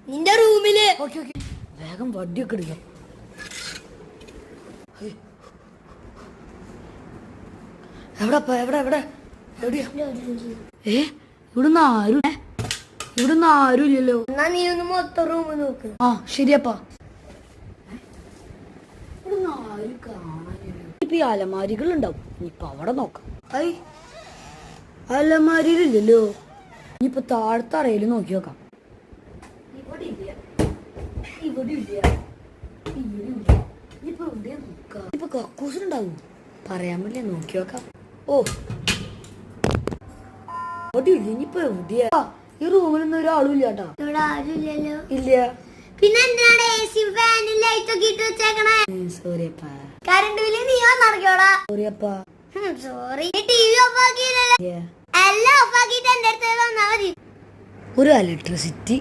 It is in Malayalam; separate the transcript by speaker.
Speaker 1: നിന്റെ റൂമില്
Speaker 2: വേഗം വടിയൊക്കെ എടുക്കാം. എവിടെപ്പാ എവിടെ എവിടെ എവിടെയാ? ഇവിടുന്ന് ആരും ഇല്ലല്ലോ.
Speaker 1: എന്നാ നീ ഒന്ന് മൊത്തം റൂം നോക്ക്.
Speaker 2: ആ ശരിയപ്പാ. ഇവിടുന്ന് ആരും കാണാനില്ല. ഇപ്പൊ ഈ അലമാരികൾ ഉണ്ടാവും. ഇനിയിപ്പൊ അവിടെ നോക്കാം. അലമാരിയിലില്ലല്ലോ. ഇനിയിപ്പൊ താഴത്തെ അറയിൽ നോക്കി നോക്കാം. ഇപ്പൊ കക്കൂസിനുണ്ടാവും. പറയാൻ പറ്റില്ല, നോക്കി നോക്കാം. ഓ ഇനിയിപ്പോ എവിടെയാ? ഈ റൂമിലൊന്നും ഒരാളും ഇല്ല കേട്ടാ.
Speaker 1: ഇവിടെ ആരും ഇല്ലല്ലോ.
Speaker 2: ഇല്ല.
Speaker 1: പിന്നെ എന്തിനാണ് AC ഫാനും ലൈറ്റ് ഒക്കെ ഇട്ട് വെച്ചേക്കണേ?
Speaker 2: സോറിയപ്പാ.
Speaker 1: കറണ്ട് ബില്ല് നീ നടക്കോടാ?
Speaker 2: സോറിയപ്പാ.
Speaker 1: സോറി. TV ഓഫ് ആക്കിയില്ലല്ലോ. എല്ലാം ഓഫ് ആക്കിയിട്ട് എന്റെ അടുത്ത് വന്നാ മതി.
Speaker 2: ഒരു ഇലക്ട്രിസിറ്റി